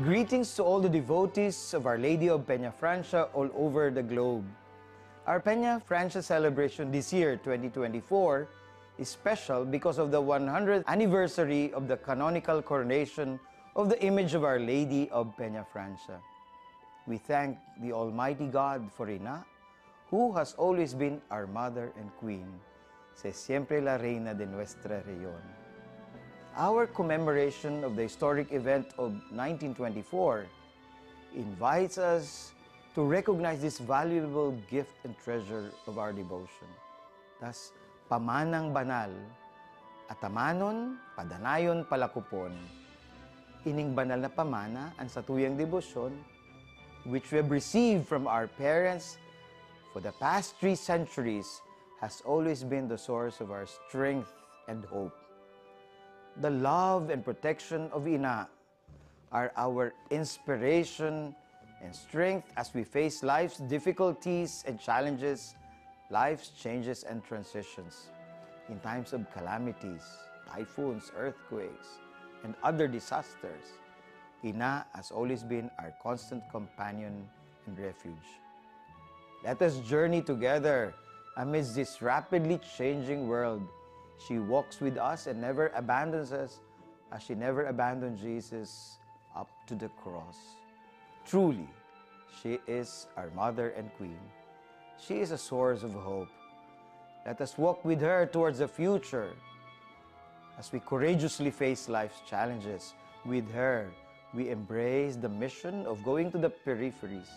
Greetings to all the devotees of Our Lady of Peña Francia all over the globe. Our Peña Francia celebration this year, 2024, is special because of the 100th anniversary of the canonical coronation of the image of Our Lady of Peña Francia. We thank the Almighty God for Ina, who has always been our Mother and Queen, se siempre la Reina de nuestra región. Our commemoration of the historic event of 1924 invites us to recognize this valuable gift and treasure of our devotion. Thus, pamanang banal, atamanon, padanayon, palakupon. Ining banal na pamana ang satuyang debosyon, which we have received from our parents for the past 3 centuries, has always been the source of our strength and hope. The love and protection of Ina are our inspiration and strength as we face life's difficulties and challenges, life's changes and transitions. In times of calamities, typhoons, earthquakes, and other disasters, Ina has always been our constant companion and refuge. Let us journey together amidst this rapidly changing world. She walks with us and never abandons us as she never abandoned Jesus up to the cross. Truly, she is our Mother and Queen. She is a source of hope. Let us walk with her towards the future. As we courageously face life's challenges, with her, we embrace the mission of going to the peripheries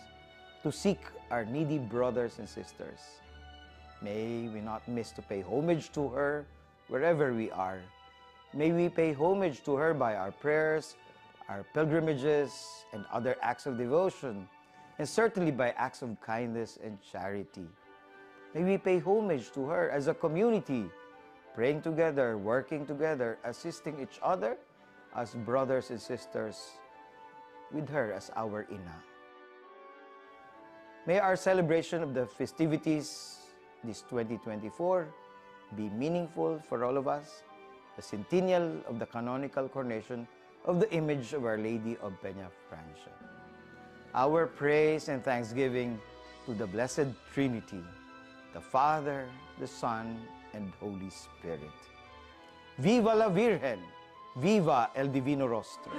to seek our needy brothers and sisters. May we not miss to pay homage to her wherever we are. May we pay homage to her by our prayers, our pilgrimages, and other acts of devotion, and certainly by acts of kindness and charity. May we pay homage to her as a community, praying together, working together, assisting each other as brothers and sisters, with her as our Ina. May our celebration of the festivities this 2024 be meaningful for all of us, the centennial of the canonical coronation of the image of Our Lady of Peña Francia. Our praise and thanksgiving to the Blessed Trinity, the Father, the Son, and Holy Spirit. Viva la Virgen! Viva el Divino Rostro!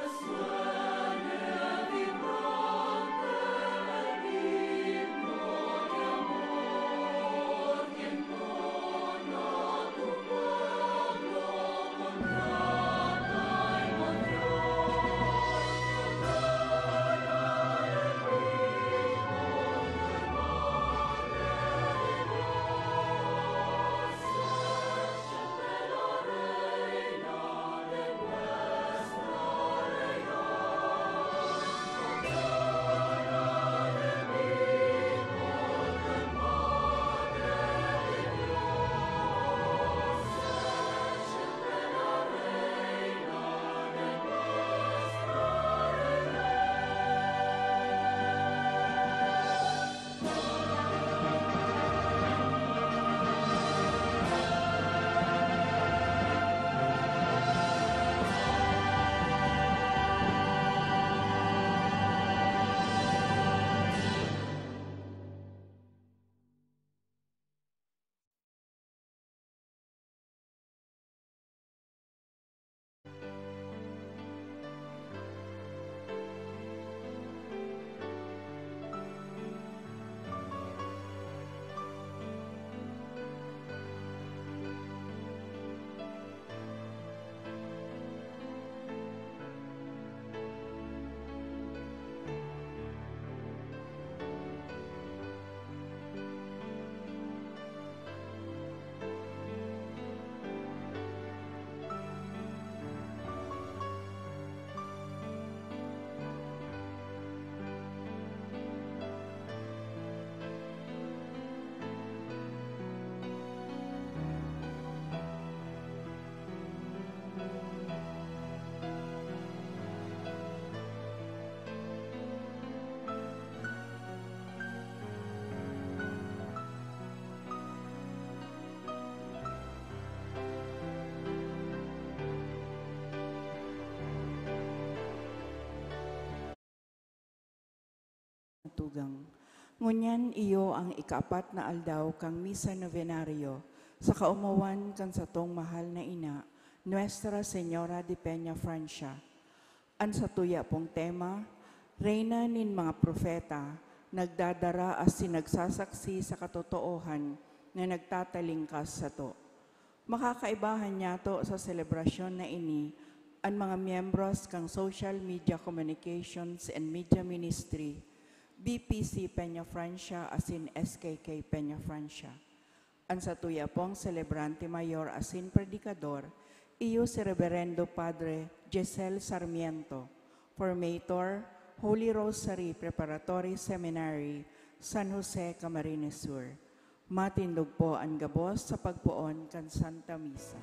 tugang. Ngunyan iyo ang ikaapat na aldaw kang misa novenario sa kaumawan kan sa tong mahal na ina, Nuestra Señora de Peña Francia. An sa tuya pong tema, Reyna nin mga propeta, nagdadara as sinagsasaksi sa katotoohan na nagtatalingkas sa to. Makakaibahan niya to sa selebrasyon na ini ang mga miyembros kang Social Media Communications and Media Ministry, BPC Peña Francia asin SKK Peña Francia. Ang sa tuya pong celebrante mayor asin predikador, iyo si Reverendo Padre Giselle Sarmiento, Formator, Holy Rosary Preparatory Seminary, San Jose, Camarines Sur. Matindog po ang gabos sa pagpuon kan Santa Misa.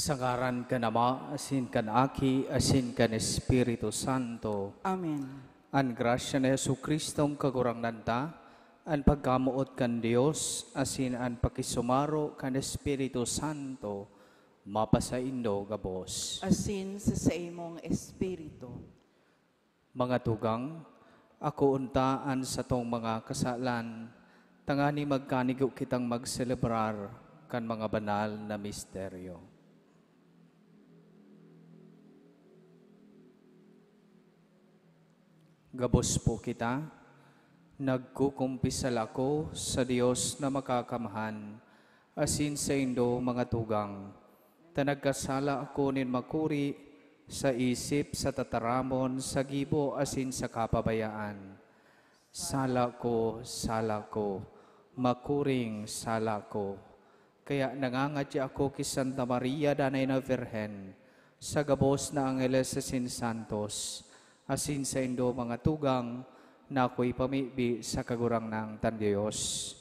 Sangaran ka nama, asin kan aki, asin kan Espiritu Santo. Amen. An grasya ni Jesu Kristong kagurang nanta, an pagkamuot kan Dios, asin an pakisumaro kan Espiritu Santo, mapasaindo gabos. Asin sa imong Espiritu. Mga tugang, ako untaan sa tong mga kasalan, tangani magkanigo kitang magselebrar kan mga banal na misteryo. Gabos po kita, nagkukumpisal ako sa Diyos na makakamahan, asin sa indo mga tugang, tanagkasala ako nin makuri sa isip, sa tataramon, sa gibo, asin sa kapabayaan. Sala ko, makuring sala ko. Kaya nangangadya ako kay Santa Maria Danay na Virhen, sa gabos na Angeles asin Santos, asin sa indo mga tugang, na ako'y pamibi sa kagurang ng Tan Diyos.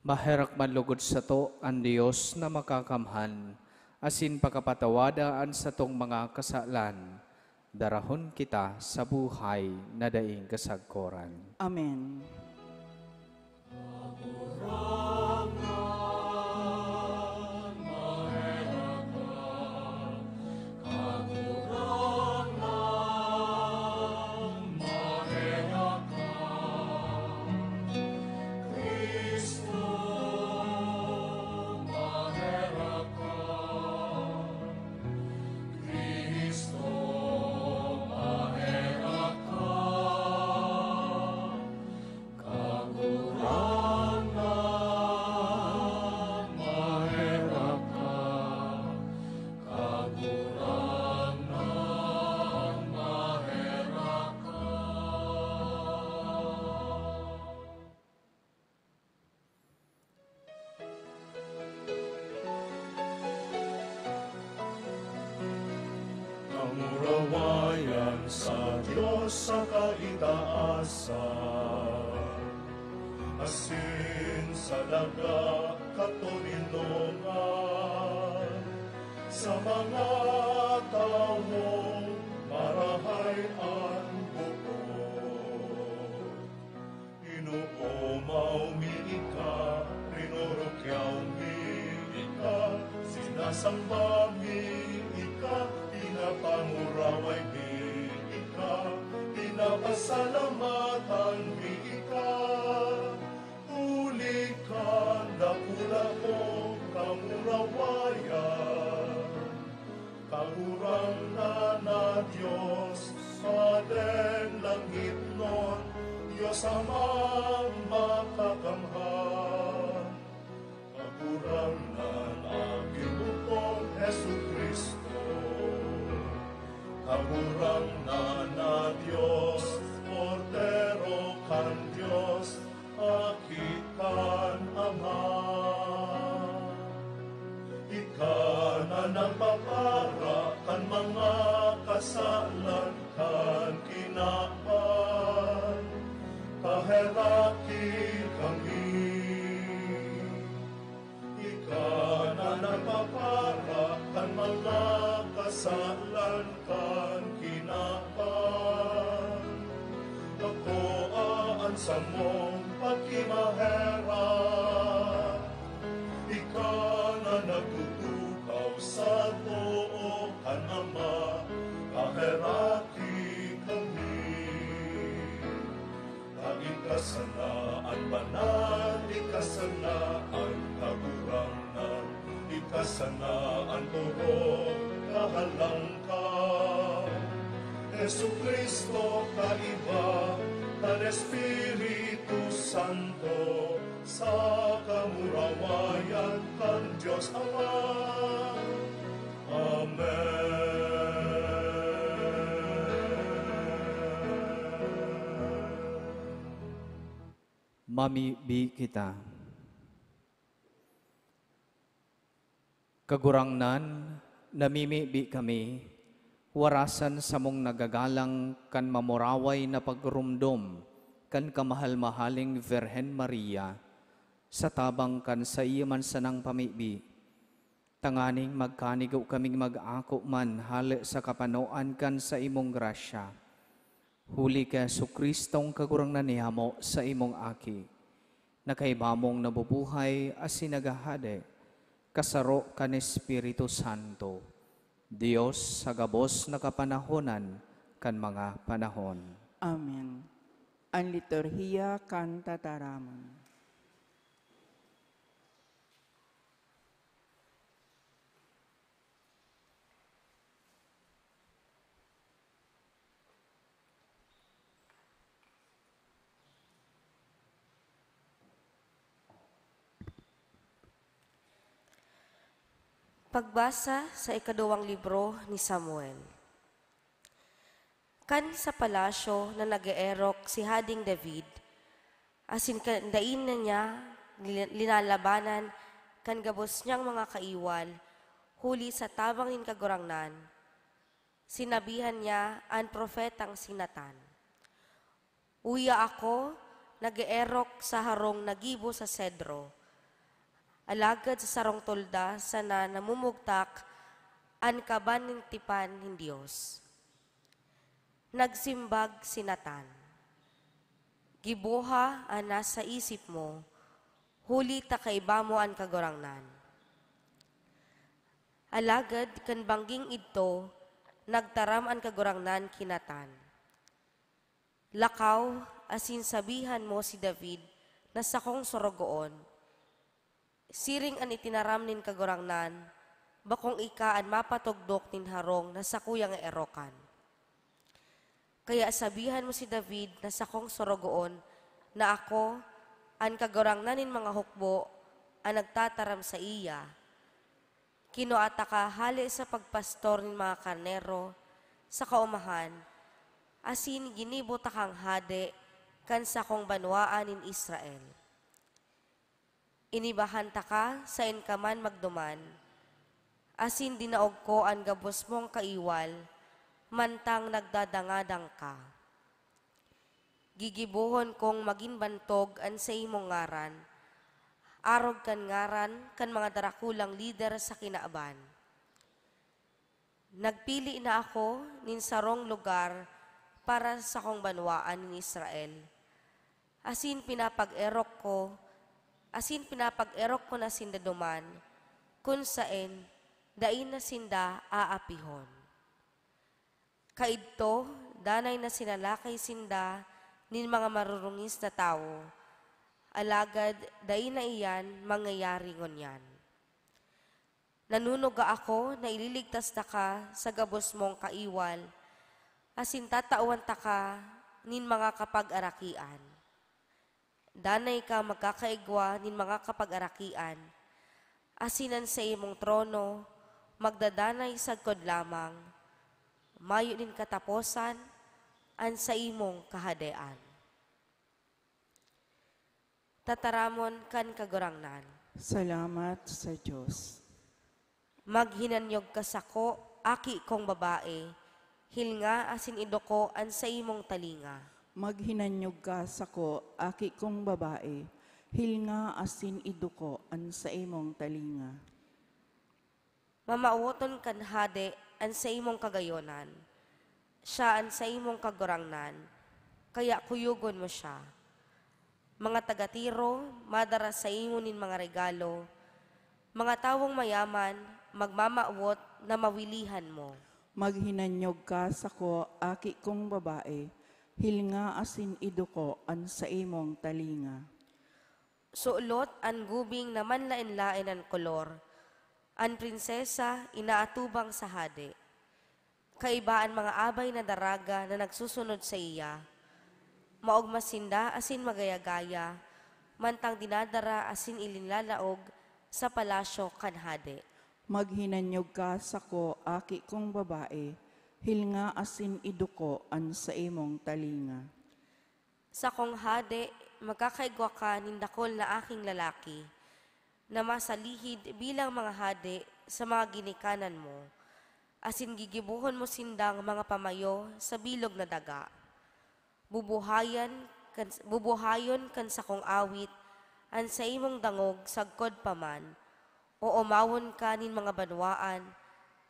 Maherak manlugod sa to ang Dios na makakamhan, asin pagkapatawadaan sa tong mga kasalan, darahon kita sa buhay na daing kasagkoran. Amen. Kamurawayan sa Diyos sa kaitaasan, asin sa daga katulinongan, sa mga taong marahay ang buo. Inuumaw mi ika, rinurukyaw mi ika, sinasamba mi ika, pinapanguraway mi ika, pinapasalamatan mi ika. Huli ka, dakula mo, kamurawayan. Kahurang na Diyos, Paden langit nun, Diyos amang makakamhan. Kahurang na aking bukong Jesu Kristo, Kamurang na Diyos, portero kan Diyos, akitan Ama. Ika na nagpapara kan mga kasalan kan kinapan, kaheraki kami. Ika na nagpapara kan mga kasalan kan kinapan, ako aansa mong pagkimahera. Ika na nagtutukaw sa too kan Ama, kaheraki kami. Aging kasanaan banal, ikasanaan kagurangan, ikasanaan turong kahalangkan. Jesu Kristo kaiba, kan Espiritu Santo, sa kamurawayan kan Diyos Ama. Mamibi kita. Kagurangnan, namimibi kami, warasan sa mong nagagalang kan mamuraway na pagrumdom, kan kamahal-mahaling Virhen Maria, sa tabang kan sa iyaman sanang pamibi. Tanganing magkanigaw kaming mag-ako man hali sa kapanoan kan sa imong grasya. Huli ka Jesu Kristong kagurangnan niya mo sa imong aki, na kaibamong nabubuhay as sinagahade, kasaro kan Espiritu Santo, Diyos sa gabos na kapanahonan kan mga panahon. Amen. Ang liturhiya kan tataramon. Pagbasa sa ikaduwang libro ni Samuel. Kan sa palasyo na nag-eerok si Hading David, asin kandain na niya linalabanan kan gabos niyang mga kaiwal, huli sa tabangin kagurangnan, sinabihan niya ang propetang si Natan. Uya ako, nag-eerok sa harong nagibo sa Cedro, Alagad sa sarong tolda sana namumugtak an kaban ng tipan ng Diyos. Nagsimbag si Natan. Gibuha ang nasa isip mo, huli ta kaiba mo ang kagurangnan. Alagad kan bangging ito, nagtaram ang kagurangnan kinatan. Lakaw, asin sabihan mo si David na sakong sorogoon. Siring an itinaram nin kagurangnan, bakong ika an mapatugdok nin harong na sakuyang erokan. Kaya sabihan mo si David na sakong sorogoon na ako, ang kagurangnan nin mga hukbo, ang nagtataram sa iya. Kinuata ka hali sa pagpastor nin mga karnero sa kaumahan, asin ginibo takang hade kan sakong banwaan nin Israel. Inibahan ta ka sa inkaman magduman, asin dinaog ko ang gabos mong kaiwal, mantang nagdadangadang ka. Gigibuhon kong maging bantog an sa imong ngaran, arog kan ngaran kan mga darakulang lider sa kinaaban. Nagpili na ako nin sarong lugar para sa kong banwaan ni Israel. Asin pinapag-erok ko na sindaduman, kung saen, dain na sinda aapihon. Kaidto, danay na sinalakay sinda nin mga marurungis na tao, alagad dain na iyan mangyayari ngunyan. Nanunuga ako na ililigtas ta ka sa gabos mong kaiwal, asin tatawan ta ka nin mga kapag-arakian. Danay ka magkakaigwa nin mga kapag-arakian, asinan sa imong trono, magdadanay sagkod lamang, mayo nin kataposan, an sa imong kahadean. Tataramon kan kagurangnan. Salamat sa Diyos. Maghinanyog ka sako, aki kong babae, hilnga asin idoko an sa imong talinga. Maghinanyog ka sako, aki kong babae, hilnga asin iduko an sa imong talinga. Mamauton kan hade an sa imong kagayonan, siya an sa imong kagurangnan, kaya kuyugon mo siya. Mga tagatiro, madara sa imo nin mga regalo, mga tawong mayaman, magmamaawot na mawilihan mo. Maghinanyog ka sako, aki kong babae, hilnga asin iduko an sa imong talinga. Suulot an gubing na manlain-lain ang kolor, an prinsesa inaatubang sa hade. Kaibaan mga abay na daraga na nagsusunod sa iya, maogmasinda asin magayagaya, mantang dinadara asin ilinlalaog sa palasyo kan hade. Maghinanyog ka sako, aki kong babae, hilnga asin iduko an sa imong talinga. Sa kong hade, magkakaigwa ka nindakol na aking lalaki, na masalihid bilang mga hade sa mga ginikanan mo, asin gigibuhon mo sindang mga pamayo sa bilog na daga. Bubuhayon kan sa kong awit, an sa imong dangog sagkod paman, o umawon ka nin mga banwaan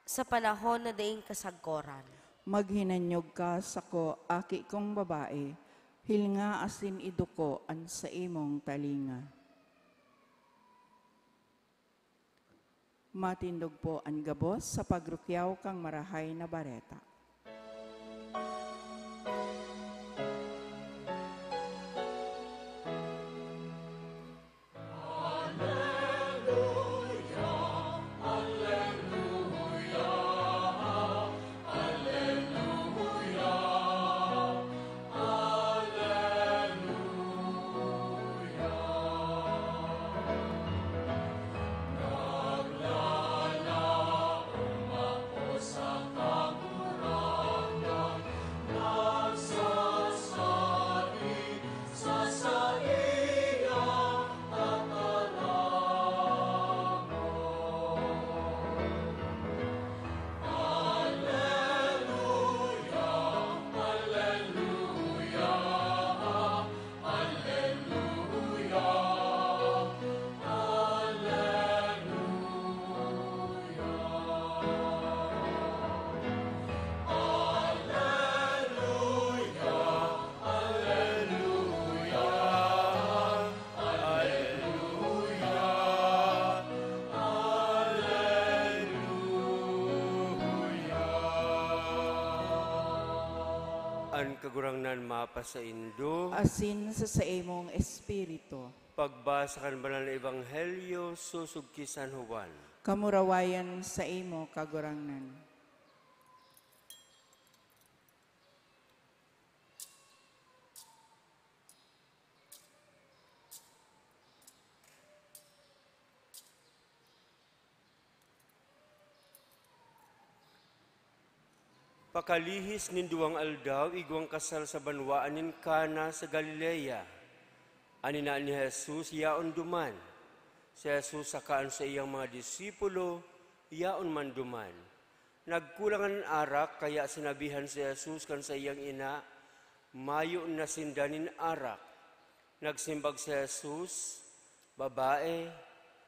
sa panahon na daing kasagkoran. Maghinanyog ka sako, aki kong babae, hilnga asin iduko an sa imong talinga. Matindog po ang gabos sa pagrukyaw kang marahay na bareta. An kagurangnan mapa sa Indo, asin sa imong espiritu. pagbasa kan banal na Ebanghelyo, susug ki San Juan. Kamurawayan sa imo kagurangnan. Pakalihis nin duwang aldaw, igwang kasal sa banwaan nin Kana sa Galilea. Ani na ni Jesus, yaon duman. Si Jesus sakaan sa iyang mga disipulo, yaon man duman. Nagkulangan ng arak, kaya sinabihan si Jesus kan sa iyang ina, mayo na sindanin arak. Nagsimbag si Jesus, babae,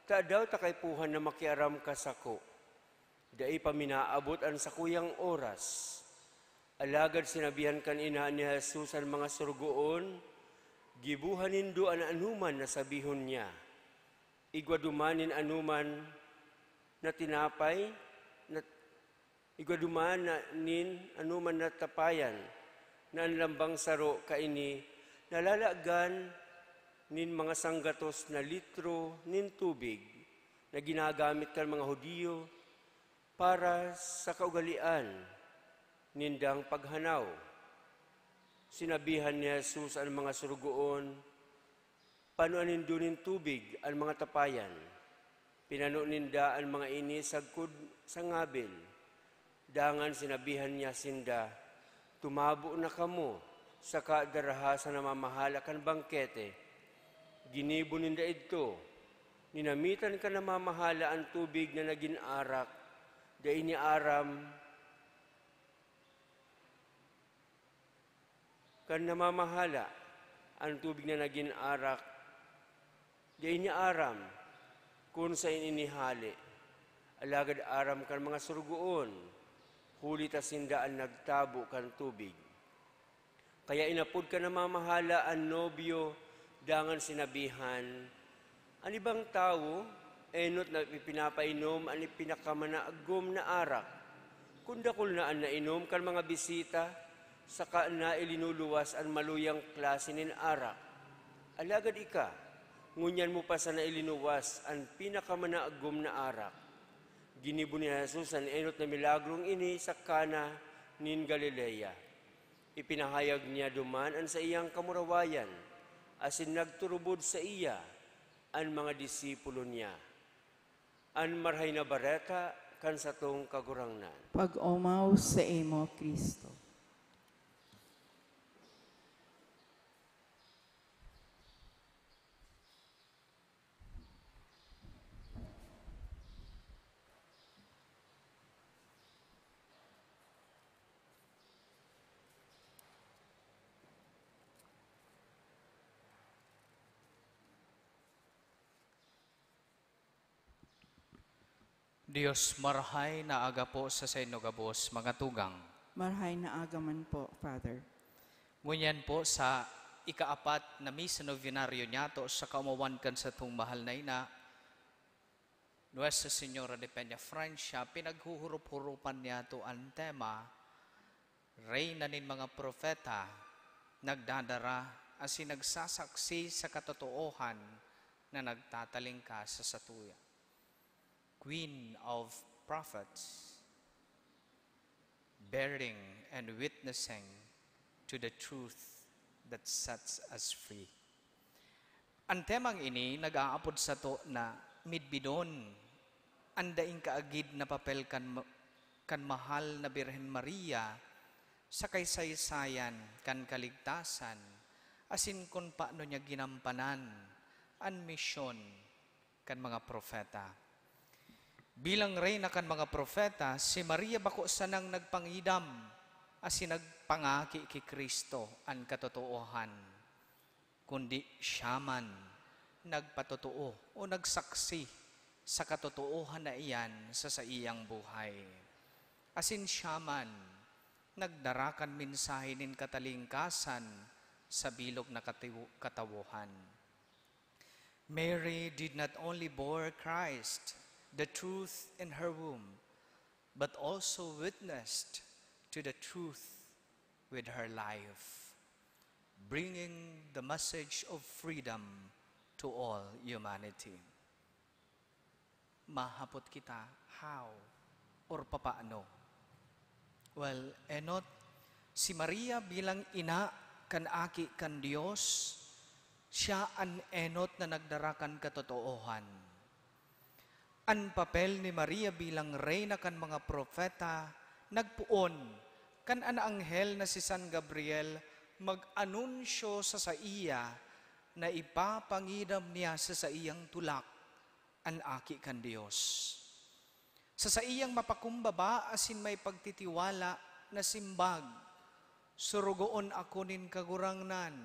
ta daw takaypuhan na makiaram ka sako. Dai paminaabot ang sakuyang oras. Alagad sinabihan kan ina ni Jesus ang mga surugoon, gibuhanin do an anuman na sabihon niya. Igwadumanin anuman na tinapay, igwadumanin anuman na tapayan, na ang lambang saro kaini, nalalagan nin mga sanggatos na litro nin tubig na ginagamit kan mga Hudiyo para sa kaugalian nindang paghanaw. Sinabihan ni Jesus ang mga surugoon, panuanin dunin tubig ang mga tapayan. Pinano ninda ang mga ini sagkod sa ngabil. Dangan sinabihan niya sinda, tumabo na kamo sa kadaraha sa namamahala kan bangkete. Ginibo ninda ito, ninamitan ka namamahala ang tubig na naging arak, dai ni aram kan namamahala ang tubig na naging arak, dai ni aram kung sa inihali. Alagad aram kan mga surugoon, huli ta sindaan nagtabo kan tubig. Kaya inapod ka namamahala ang nobyo, dangan sinabihan, ang ibang tao, enot na pinapainom ang pinakamanagom na arak. Kundakol na ang nainom kan mga bisita, saka na ilinuluwas ang maluyang klase nin arak. Alagad ika, ngunyan mo pa sa nailinuwas ang pinakamanagom na arak. Ginibo ni Jesus ang enot na milagrong ini sa Kana nin Galilea. Ipinahayag niya duman ang sa iyang kamurawayan, asin nagturubod sa iya ang mga disipulo niya. An marhay na bareta kan sa tong kagurangnan. Pag-umaw sa imo, Kristo. Diyos marhay na aga po sa inyo gabos, mga tugang. Marhay na agaman po, Father. Ngunyan po sa ikaapat na misa novenaryo niyato sa kaumawan kan sa itong mahal na ina, Nuestra Señora de Peña Francia, pinaghuhurup-hurupan niyato ang tema, Reyna nin mga propeta, nagdadara asin nagsasaksi sa katotoohan na nagtataling sa satuya. Queen of prophets, bearing and witnessing to the truth that sets us free. Ang temang ini nag-aapod sa to na midbidon, andaing kaagid na papel kan mahal na Birhen Maria sa kaysaysayan kan kaligtasan, asin kung paano niya ginampanan ang misyon kan mga propeta. Bilang reyna kan mga propeta, si Maria bako sanang nagpangidam asin nagpangaki kay Kristo ang katotoohan, kundi siya man nagpatotoo o nagsaksi sa katotoohan na iyan sa iyang buhay. Asin siya man nagdarakan mensahe nin katalingkasan sa bilog na katawuhan. Mary did not only bore Christ, the truth in her womb, but also witnessed to the truth with her life, bringing the message of freedom to all humanity. Mahapot kita, how or papaano? Well, enot, si Maria bilang ina kan aki kan Dios, siya an enot na nagdarakan katotoohan. An papel ni Maria bilang reyna kan mga propeta, nagpuon kan an anghel na si San Gabriel mag-anunsyo sa iya na ipapangidam niya sa iyang tulak an aki kan Dios. Sa iyang mapakumbaba asin may pagtitiwala na simbag, surugoon ako nin kagurangnan,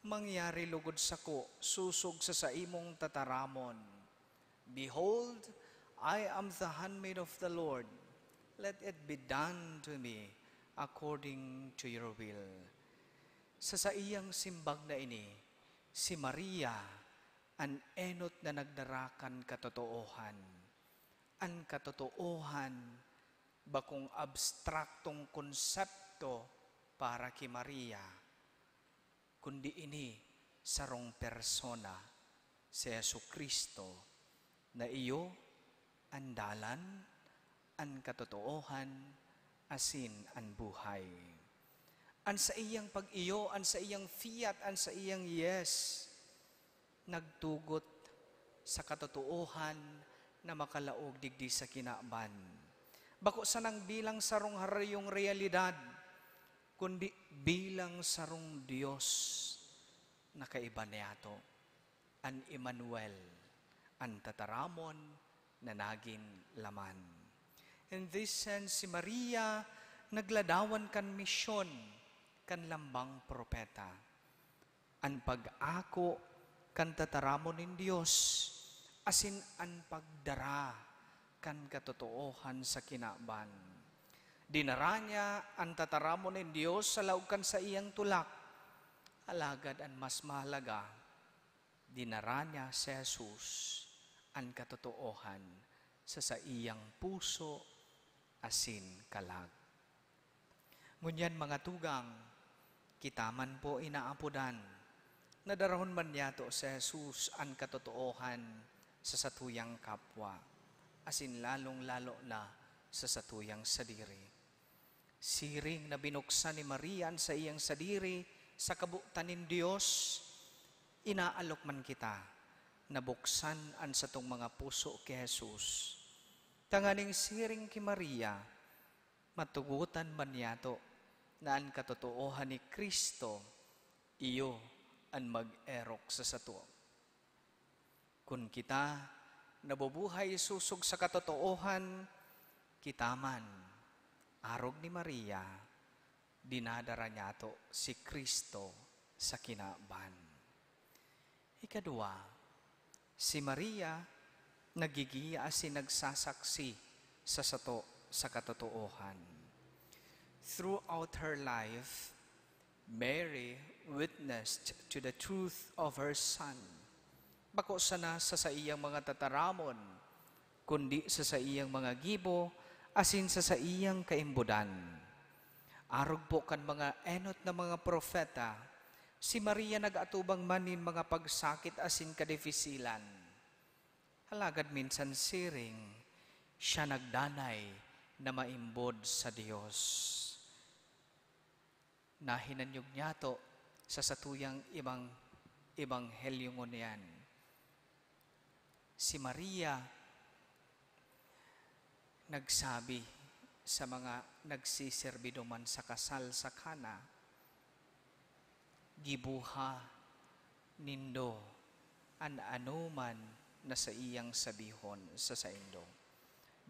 mangyari lugod sako, susog sa imong tataramon. Behold, I am the handmaid of the Lord. Let it be done to me according to your will. Sa iyang simbag na ini, si Maria, an enot na nagdarakan katotoohan. An katotoohan, bakong abstraktong konsepto para kay Maria, kundi ini sarong persona si Jesucristo na iyo andalan, an katotoohan, asin an buhay. An sa iyang pag-iyo, an sa iyang fiat, an sa iyang yes, nagtugot sa katotoohan na makalaog digdi sa kinaban. Bako sanang bilang sarong harayong realidad, kundi bilang sarong Diyos na kaiba niyato, an Emmanuel, an tataramon na naging laman. In this sense, si Maria nagladawan kan misyon, kan lambang propeta. An pag-ako kan tataramon ng Diyos, asin an pagdara kan katotoohan sa kinaban. Dinara niya ang tataramon ng Diyos sa laukan sa iyang tulak. Alagad ang mas mahalaga, dinara niya si Jesus ang katotoohan sa iyang puso asin kalag. Ngunyan mga tugang, kita man po inaapudan, nadarahon man niya to si Jesus ang katotoohan sa satuyang kapwa, asin lalong-lalo na sa satuyang sadiri. Siring na binuksan ni Maria sa iyang sadiri sa kabutan ng Diyos, inaalok man kita na buksan an sa tong mga puso kay Jesus. Tanganing siring ki Maria, matugutan man niya to na ang katotoohan ni Kristo, iyo ang mag-erok sa sato. Kung kita nabubuhay susog sa katotoohan, kita man, arog ni Maria, dinadara niya to si Kristo sa kinaban. Ikadua, si Maria nagigiya asin nagsasaksi sa katotoohan. Throughout her life, Mary witnessed to the truth of her Son. Bako sana sa iyang mga tataramon, kundi sa iyang mga gibo, asin sa iyang kaimbudan. Arog po kan mga enot na mga propeta, si Maria nag-atubang manin mga pagsakit asin kadefisilan. Halagad minsan siring, siya nagdanay na maimbod sa Diyos. Nahinanyog niya to sa satuyang ebanghelyo niyan. Si Maria nagsabi sa mga nagsiserbido man sa kasal sa Kana, gibuha nindo an anuman na sa iyang sabihon sa saindo.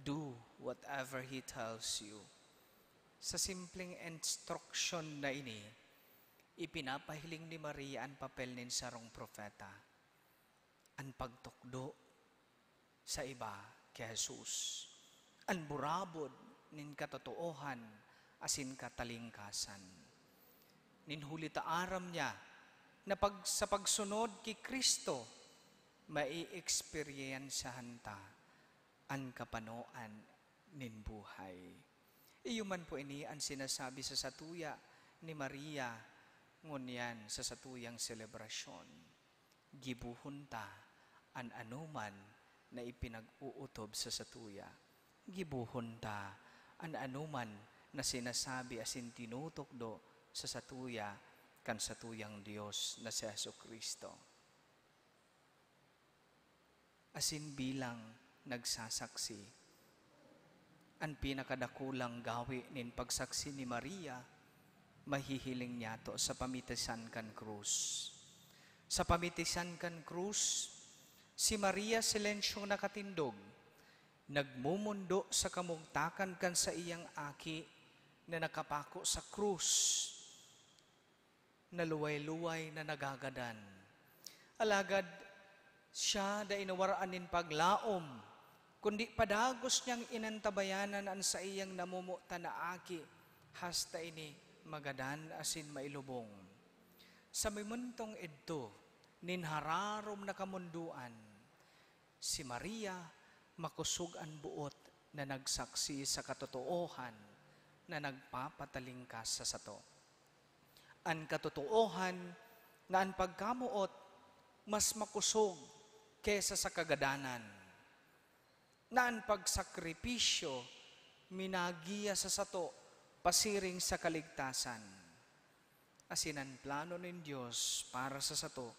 Do whatever He tells you. Sa simpleng instruction na ini, ipinapahiling ni Maria ang papel nin sarong propeta, ang pagtukdo sa iba kay Jesus, ang burabod nin katotoohan asin katalingkasan. Nin hulita aram niya na sa pagsunod kay Kristo, mai-experiensyahan ta ang kapanoan nin buhay. Iyo man po ini ang sinasabi sa satuya, ni Maria ngunyan sa satuyang selebrasyon. Gibuhon ta an anuman na ipinag-uutob sa satuya. Gibuhon ta an anuman na sinasabi asin tinutokdo sa satuya kan satuyang Dios na si Jesucristo. Asin bilang nagsasaksi, ang pinakadakulang gawi nin pagsaksi ni Maria, mahihiling niya to sa pamitisan kan krus. Sa pamitisan kan krus, si Maria silensyong nakatindog, nagmumundo sa kamugtakan kan sa iyang aki na nakapako sa krus, na luway-luway na nagagadan. Alagad, siya da inawaraan nin paglaom, kundi padagos niyang inantabayanan ang sa iyang namumuta na aki, hasta ini magadan asin mailubong. Sa mimuntong edto, ninhararom na kamunduan, si Maria makusog ang buot na nagsaksi sa katotoohan na nagpapatalingkas sa sato. Ang katotoohan na ang pagkamuot mas makusog kesa sa kagadanan. Na ang pagsakripisyo minagiya sa sato pasiring sa kaligtasan. Asin ang plano ng Diyos para sa sato,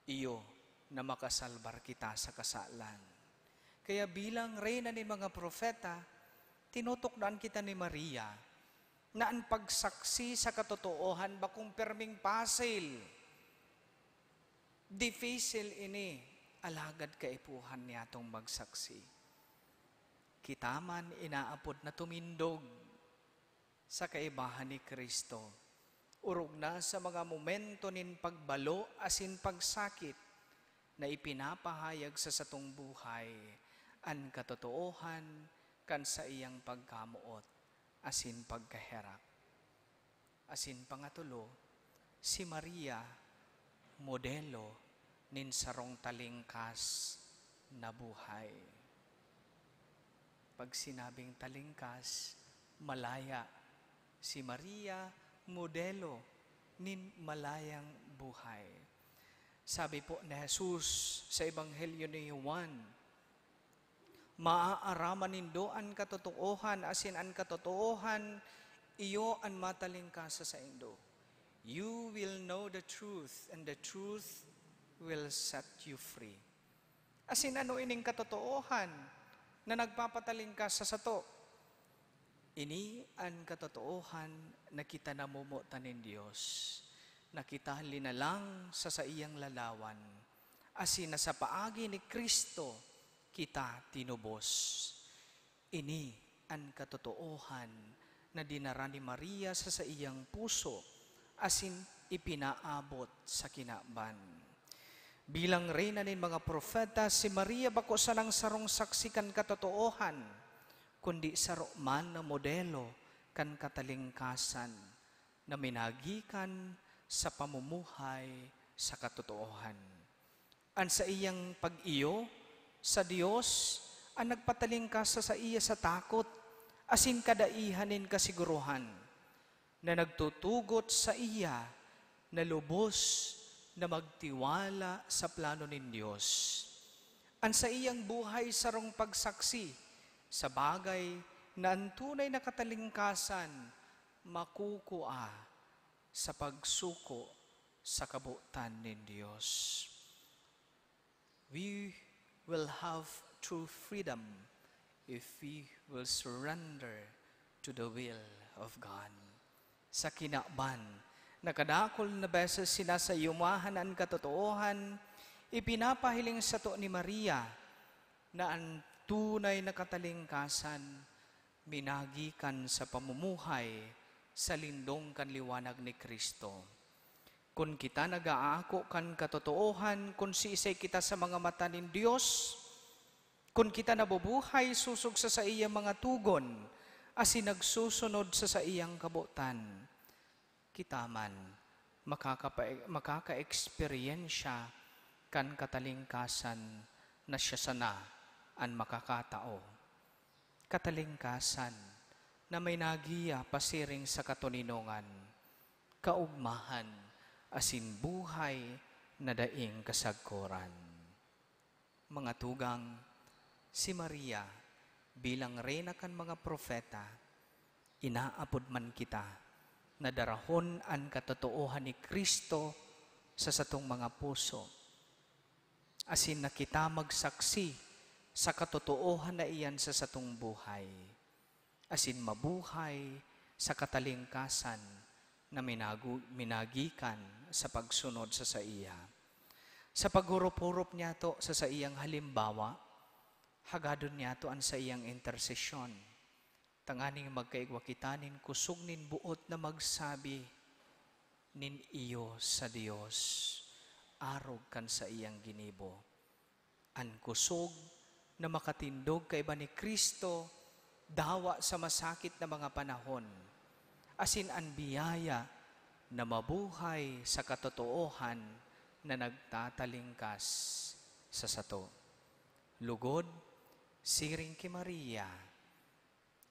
iyo na makasalbar kita sa kasalan. Kaya bilang reyna ni mga propeta, tinutokdaan kita ni Maria na ang pagsaksi sa katotoohan bakong perming pasil. Difficile ini, alagad kaipuhan niya itong magsaksi. Kitaman inaapod na tumindog sa kaibahan ni Kristo. Urog na sa mga momento nin pagbalo asin pagsakit na ipinapahayag sa satong buhay ang katotoohan kan sa iyang pagkamuot asin pagkaherak. Asin pangatulo, si Maria modelo nin sarong talingkas na buhay. Pag sinabing talingkas, malaya. Si Maria, modelo nin malayang buhay. Sabi po ni Jesus sa Ebanghelyo ni Juan, maaaraman nindo ang katotoohan, asin ang katotoohan, iyo ang matalingkas sa indo. You will know the truth, and the truth will set you free. Asin ano ining katotoohan na nagpapatalingkas sa sato? Ini ang katotoohan na kita namumutan ng Diyos, na kita linalang sa iyang lalawan, asin na sa paagi ni Kristo kita tinubos. Ini ang katotoohan na dinara ni Maria sa iyang puso, asin ipinaabot sa kinaban. Bilang reyna ng mga propeta, si Maria bako sa nang sarong saksikan katotoohan, kundi saro man na modelo kan katalingkasan na minagikan sa pamumuhay sa katotoohan. An sa iyang pag-iyo sa Dios, ang nagpatalingkas sa iya sa takot, asin kadaihanin kasiguruhan, na nagtutugot sa iya na lubos na magtiwala sa plano ng Diyos. Ang sa iyang buhay sarong pagsaksi sa bagay na ang tunay na katalingkasan makukua sa pagsuko sa kabutan ng Diyos. We will have true freedom if we will surrender to the will of God. Sa kinaban, nakadakol na beses sinasayumahan ang katotoohan, ipinapahiling sa to ni Maria na ang tunay na katalingkasan minagikan sa pamumuhay sa lindong kanliwanag ni Kristo. Kung kita nag-aako kan katotoohan, kung siisay kita sa mga mata ng Diyos, kung kita nabubuhay susog sa iyang mga tugon, asin nagsusunod sa iyang kabutan, kita man makaka-experiensya kan katalingkasan na siya sana ang makakatao. Katalingkasan na may nagiya pasiring sa katuninongan. kaugmahan, asin buhay na daing kasagkuran. Mga tugang, si Maria bilang reyna kan mga propeta, inaapod man kita na darahon ang katotoohan ni Kristo sa satong mga puso. Asin na kita magsaksi sa katotoohan na iyan sa satong buhay. Asin mabuhay sa katalingkasan na minagikan sa pagsunod sa iya. Sa paghurup-hurup niya to sa iyang halimbawa, hagadon niya to an sa iyang intersesyon. Tanganing magkaigwa kita nin kusog nin buot na magsabi, nin iyo sa Dios, arog kan sa iyang ginibo. An kusog na makatindog kay ba ni Kristo, dawa sa masakit na mga panahon. Asin an biyaya na mabuhay sa katotoohan na nagtatalingkas sa sato. Lugod, siring ki Maria,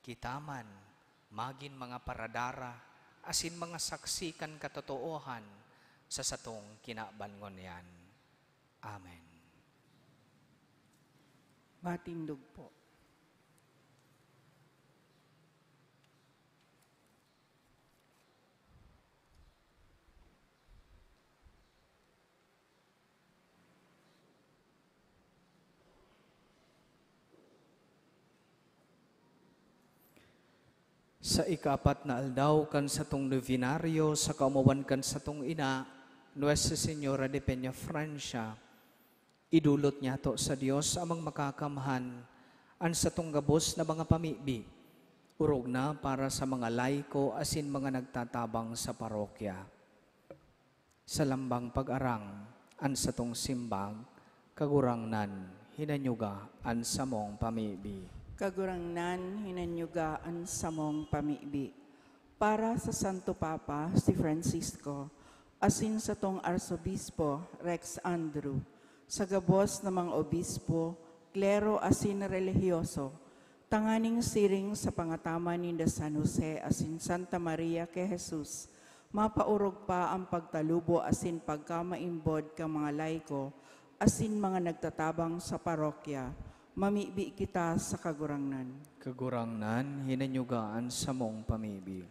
kitaman, magin mga paradara, asin mga saksikan katotoohan sa satong kinabangon yan. Amen. Matindog po. Sa ikapat na aldaw kan satong novenaryo sa kaumawan kan satong ina, Nuestra Señora de Peña Francia, idulot niya to sa Dios amang makakamhan an satong gabos na mga pamibi, urog na para sa mga laiko asin mga nagtatabang sa parokya. Sa lambang pag-arang, an satong simbag, kagurangnan, hinanyuga an samong pamibi. Kagurangnan, hinanyugaan sa mong pamibi. Para sa Santo Papa, si Francisco, asin sa tong Arsobispo, Rex Andrew, sa gabos ng mga obispo, klero asin religyoso, tanganing siring sa pangatama ni San Jose asin Santa Maria kay Jesus, mapaurog pa ang pagtalubo asin pagkamaimbod ka mga laiko, asin mga nagtatabang sa parokya, mamibi kita sa kagurangnan. Kagurangnan, hinanyugaan sa mong pamibi.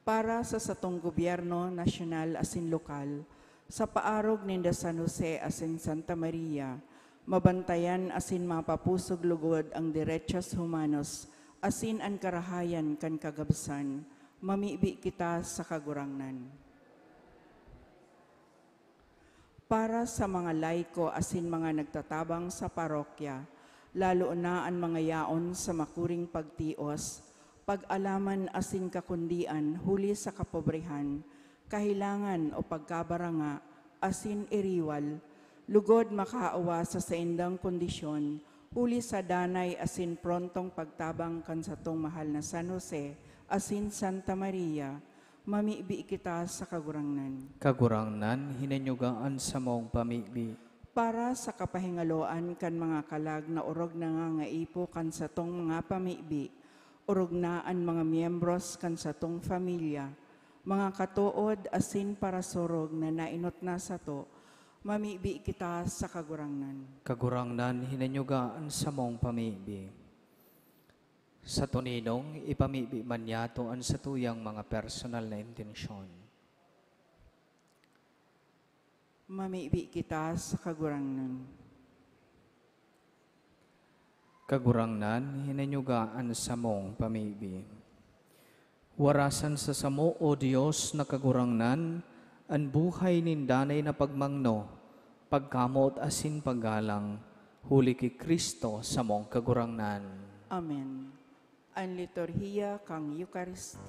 Para sa satong gobyerno, nasyonal asin lokal, sa paarog ni San Jose asin Santa Maria, mabantayan asin mapapusog lugod ang derechos humanos, asin ang karahayan kan kagabsan, mamibi kita sa kagurangnan. Para sa mga laiko asin mga nagtatabang sa parokya, lalo na ang mga yaon sa makuring pagtios, pag-alaman asin kakundian, huli sa kapobrehan, kahilangan o pagkabaranga, asin iriwal, lugod makaawa sa saindang kondisyon, huli sa danay asin prontong pagtabang kan sa tong mahal na San Jose, asin Santa Maria, mamibi kita sa kagurangnan. Kagurangnan, hinanyugaan sa mong pamibi. Para sa kapahingaloan kan mga kalag na urog na nga ngaipo kan sa tong mga pamibi, urog na ang mga miyembros kan sa tong familia, mga katuod asin para sorog na nainot na sa to, mamibi kita sa kagurangnan. Kagurangnan, hinanyugaan sa mong pamibi. Sa tuninong, ipamibi man yato ang sa tuyang mga personal na intensyon. Mamibi kita sa kagurangnan. Kagurangnan, hinanyugaan sa mong pamibi. Warasan sa samo, O Diyos, na kagurangnan, ang buhay nindanay na pagmangno, pagkamot asin paggalang, huli ki Kristo sa mong kagurangnan. Amen. Ang liturhiya kang Eucharistia.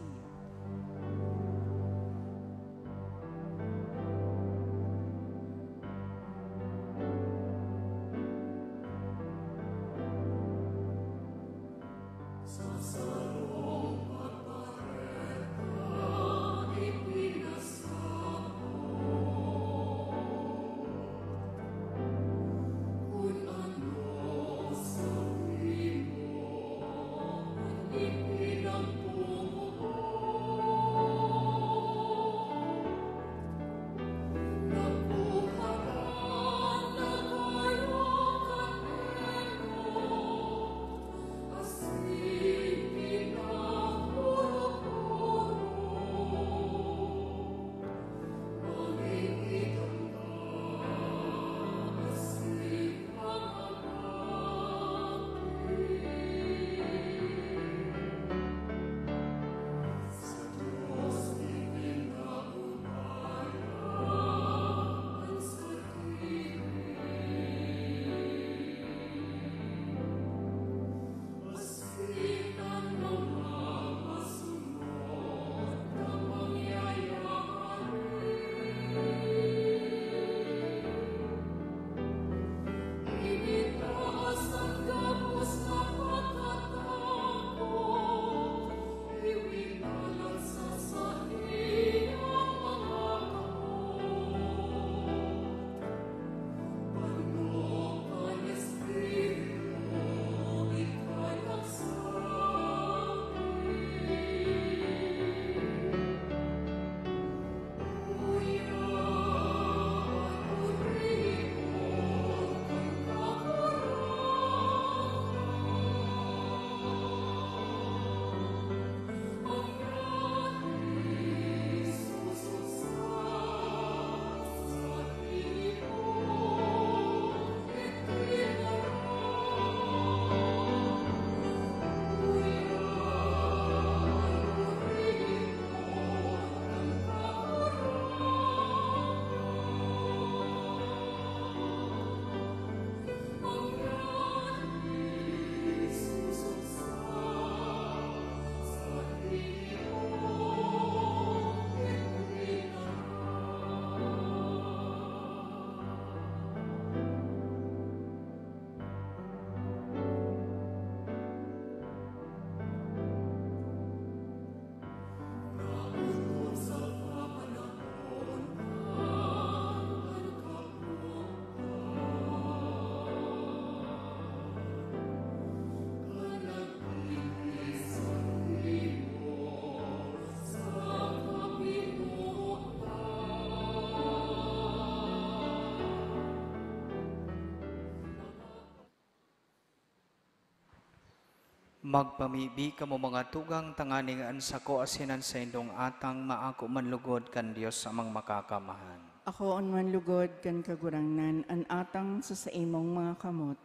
Magpamibi kamo mga tugang tanganing ansako asinan sa indong atang maako manlugod kan Dios amang makakamahan. Ako on manlugod kan kagurangnan an atang sa imong mga kamot,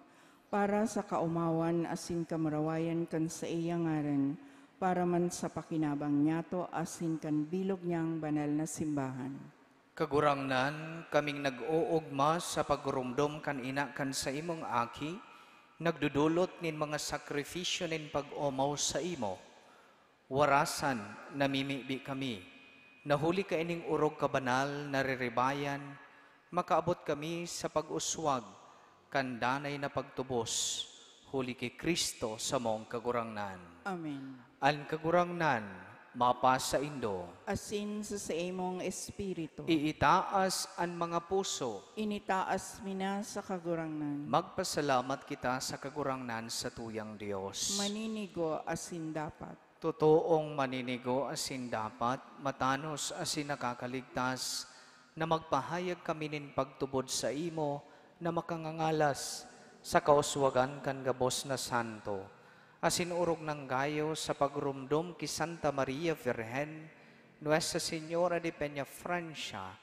para sa kaumawan asin kamarawayan kan sa iyang ngaran, para man sa pakinabang niyato asin kan bilog niyang banal na simbahan. Kagurangnan, kaming nag-uugma sa pagrumdom kan ina kan sa imong aki, nagdudulot nin mga sakripisyo nin pag-umaw sa imo. Warasan, namimibi kami. Nahuli ka ining urog kabanal, nariribayan, makaabot kami sa pag-uswag, kandanay na pagtubos, huli kay Kristo sa mong kagurangnan. Amen. Ang kagurangnan, mapa sa indo, Asin sa imong espiritu, iitaas ang mga puso, initaas mina sa kagurangnan. magpasalamat kita sa kagurangnan sa tuyang Diyos. Maninigo asin dapat. Totoong maninigo asin dapat, matanos asin nakakaligtas, na magpahayag kami nin pagtubod sa imo, na makangangalas sa kauswagan kan gabos na santo. Asin urog ng gayo sa pagrumdom ki Santa Maria Virgen, Nuestra Señora de Peña Francia,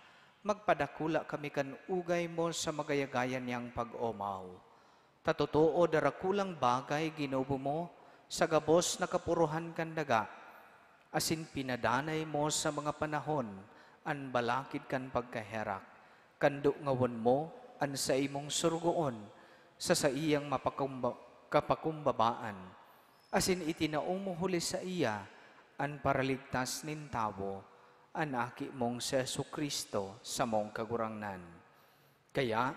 magpadakula kami kan ugay mo sa magayagayan niyang pag-umaw. Tatotoo darakulang bagay ginubo mo sa gabos na kapuruhan kan daga, asin pinadanay mo sa mga panahon an balakid kan pagkaherak, kando ngawon mo an sa imong surgoon sa iyang kapakumbabaan, asin itinaong mo huli sa iya an paraligtas nin tawo, an aki mong si Jesucristo sa mong kagurangnan. Kaya,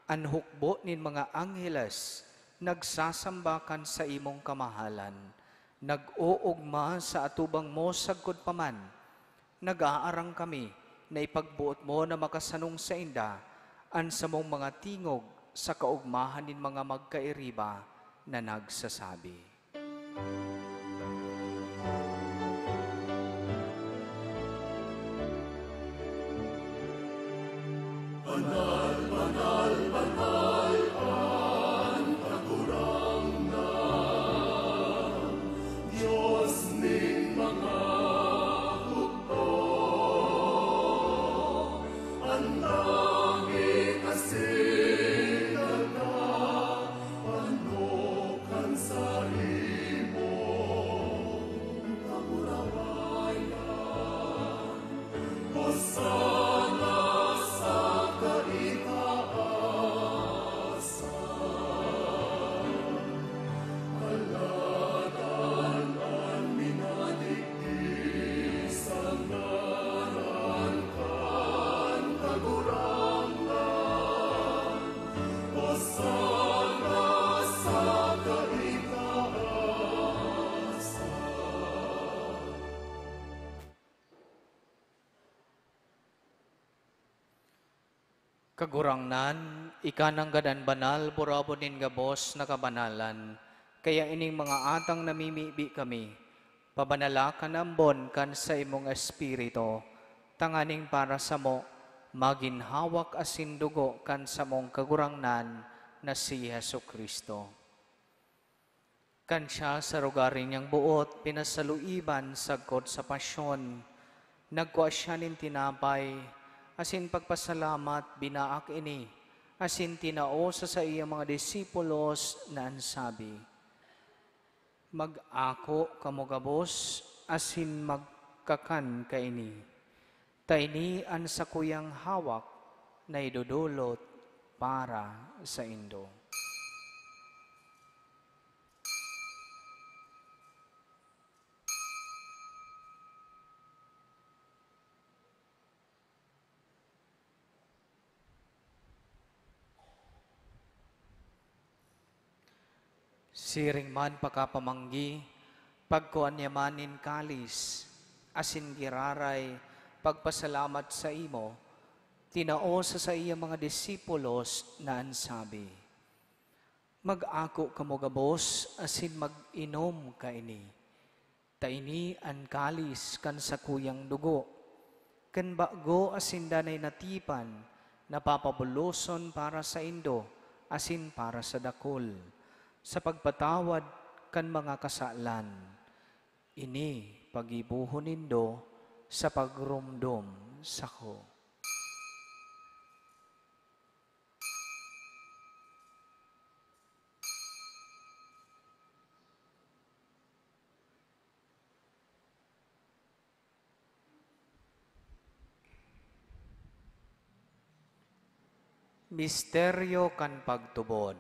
an hukbo nin mga angheles, nagsasambakan sa imong kamahalan, nag-uugma sa atubang mo sagkod paman, nag-aarang kami na ipagbuot mo na makasanong sa inda, an sa mong mga tingog sa kaugmahan nin mga magkairiba na nagsasabi. Kagurangnan, ikanang gadan banal, burabo nin gabos na kabanalan, kaya ining mga atang namimibi kami, pabanalakan ambon kan sa imong espiritu, tanganing para sa mo, maginhawak asin dugo kan sa mong kagurangnan na si Jesucristo. Kan siya sa rugarin niyang buot, pinasaluiban sagkod sa pasyon, nagkuha siya nin tinapay, asin pagpasalamat binaak ini, asin tinao sa iyang mga disipulos na ansabi, mag-ako kamugabos, asin magkakan kaini. Taini an sa kuyang hawak na idudulot para sa indo. Siring man pakapamanggi, pagkuan yamanin kalis, asin giraray, pagpasalamat sa imo, tinao sa iya mga disipulos na ansabi, mag-ako kamugabos, asin mag-inom kaini. Taini an kalis kan sa kuyang dugo, kan bago asin danay natipan, napapabuloson para sa indo, asin para sa dakol. Sa pagpatawad kan mga kasalan. Ini pagibuhon nindo sa pagrumdom sako. Misteryo kan pagtubon.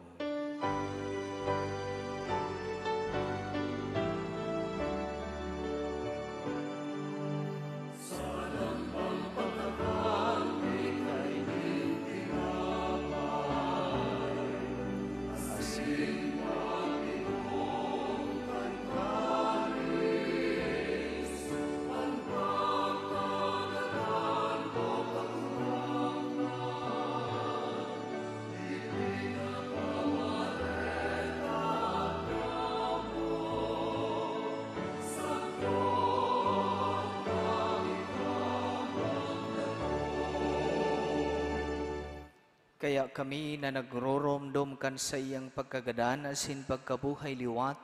Kaya kami na nagroromdom kan sa iyang pagkagadan asin pagkabuhay liwat,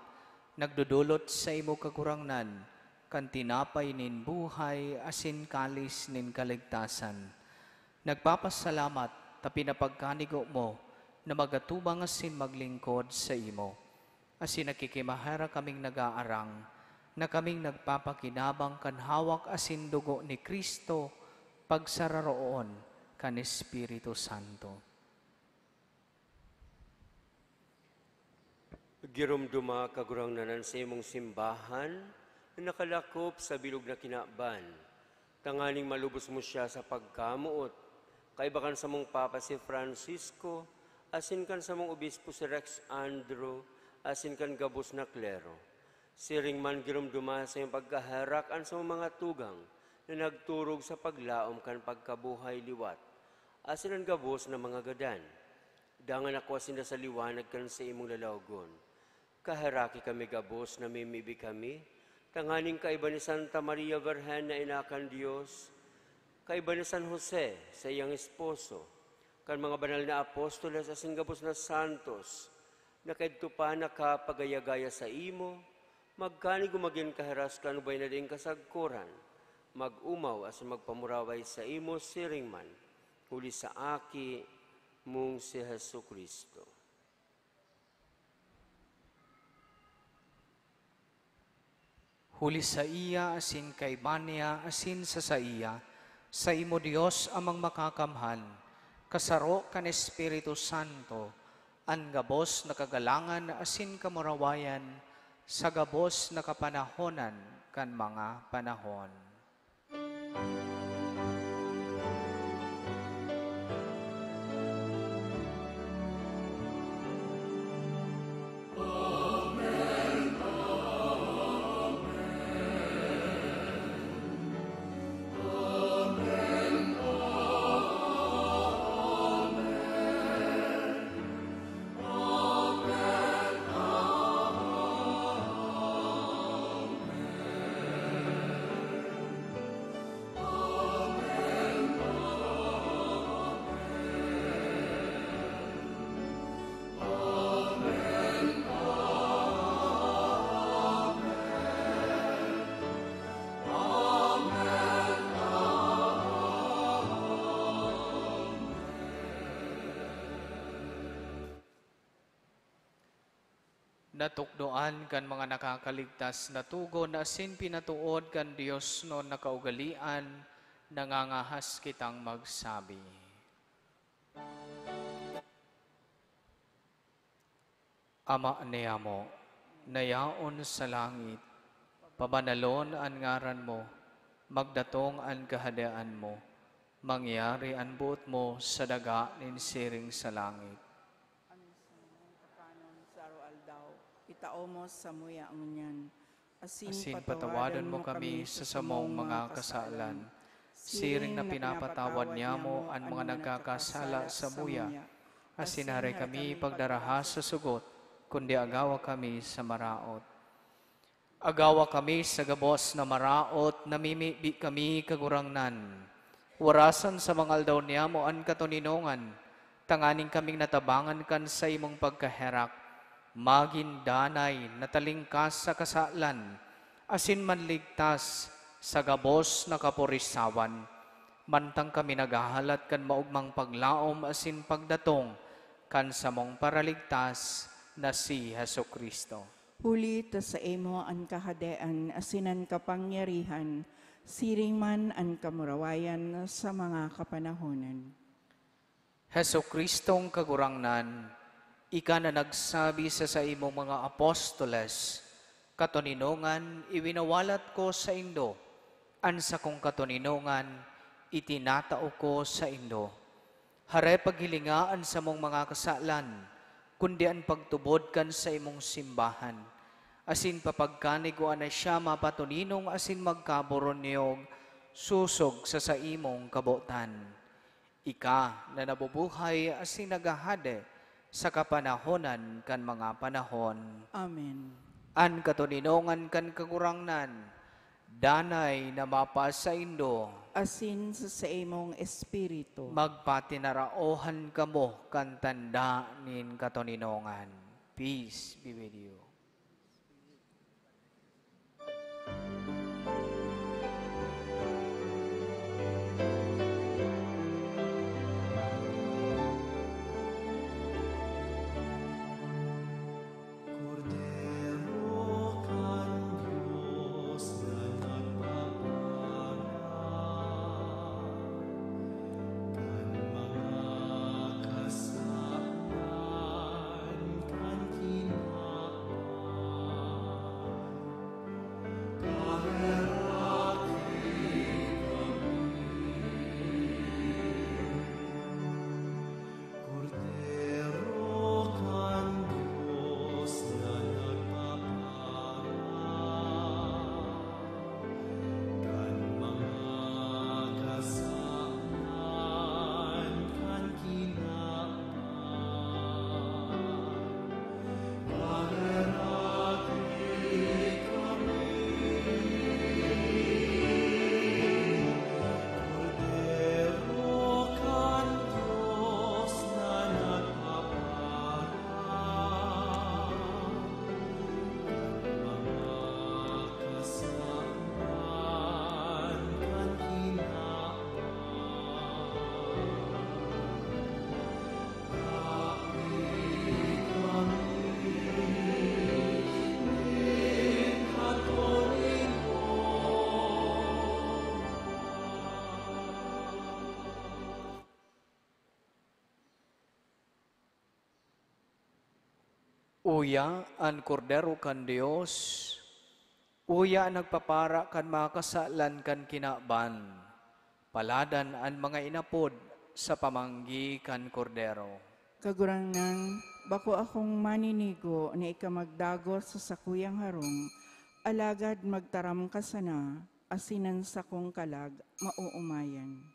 nagdudulot sa imo kakurangnan, kan tinapay nin buhay asin kalis nin kaligtasan. Nagpapasalamat tapi napagkanigo mo na magatubang asin maglingkod sa imo. Asin nakikimahara kaming nag-aarang, na kaming nagpapakinabang kan hawak asin dugo ni Kristo, pagsararoon kan Espiritu Santo. Girumduma kagurangnanan sa imong simbahan na nakalakop sa bilog na kinaban. Tanganing malubos mo siya sa pagkamuot. Kaibakan sa mong Papa si Francisco, asin kan sa mong Obispo si Rex Andrew, asin kan gabos na klero. Siring man girumduma sa iyong pagkaharakan sa mga tugang na nagturog sa paglaom kan pagkabuhay liwat. Asin ang gabos na mga gadan. Dangan ako asin na sa liwanag kan sa imong lalawgon. Kaharaki kami gabos na mimibi kami, tanganing kaiba ni Santa Maria Virgen na inakan Diyos, kaiba ni San Jose sa iyang esposo, kan mga banal na apostoles asing gabos na santos, na kaidto pa nakapagayagaya sa imo, magkani gumagin kaharas kanubay na din kasagkuran, mag-umaw as magpamuraway sa imo siring man, huli sa aki mong si Hesu Kristo. Huli sa iya, asin kay Bania, asin sa iya, sa imo Dios amang makakamhan, kasaro kan Espiritu Santo, an gabos na kagalangan, asin kamurawayan, sa gabos na kapanahonan, kan mga panahon. Natukdoan kan mga nakakaligtas na tugon na asin pinatuod kan Dios no nakaugalian, nangangahas kitang magsabi. Ama niyamo, nayaon sa langit, pabanalon ang ngaran mo, magdatong ang kahadaan mo, mangyari ang buot mo sa daga nin siring sa langit. Itao mo sa muya ang nyan. Asin patawadan mo kami sa samong mga kasalan. Siring na pinapatawad niya mo ang mga nagkakasala sa muya. Asin hari kami pagdaraha sa sugot, kundi agawa kami sa maraot. Agawa kami sa gabos na maraot, namimibi kami kagurangnan. Warasan sa mga aldaw niya mo ang katuninongan, tanganing kaming natabangan kan sa imong pagkaherak. magin danay na talingkas sa kasalan, asin manligtas sa gabos na kapurisawan. Mantang kami naghahalat kan maugmang paglaom asin pagdatong kan samong paraligtas na si Hesukristo. Huli ta sa imo ang kahadean, asinan kapangyarihan, siring man ang kamurawayan sa mga kapanahonan. Hesukristong kagurangnan, ika na nagsabi sa imong mga apostoles, katoninongan iwinawalat ko sa indo, ansa kong katoninongan itinatao ko sa indo. Hare paghilingaan sa mong mga kasalan, kundi ang pagtubod kan sa imong simbahan. Asin papagkaniguan na siya mapatuninong asin magkaboron niyog, susog sa imong kabotan. Ika na nabubuhay asin nagahade sa kapanahonan kan mga panahon. Amen. An katoninongan kan kagurangnan, danay na mapa sa indo, Asin sa imong espiritu. magpatinaraohan kamo kan tanda nin katoninongan. Peace be with you. Uya ang kordero kan Dios, uya ang nagpapara kan mga kasalan kan kinaban, paladan ang mga inapod sa pamanggi kan kordero. Kagurangan, bako akong maninigo na ikamagdagos sa sakuyang harong, alagad magtaram ka sana, asinan sa kong kalag, mauumayan.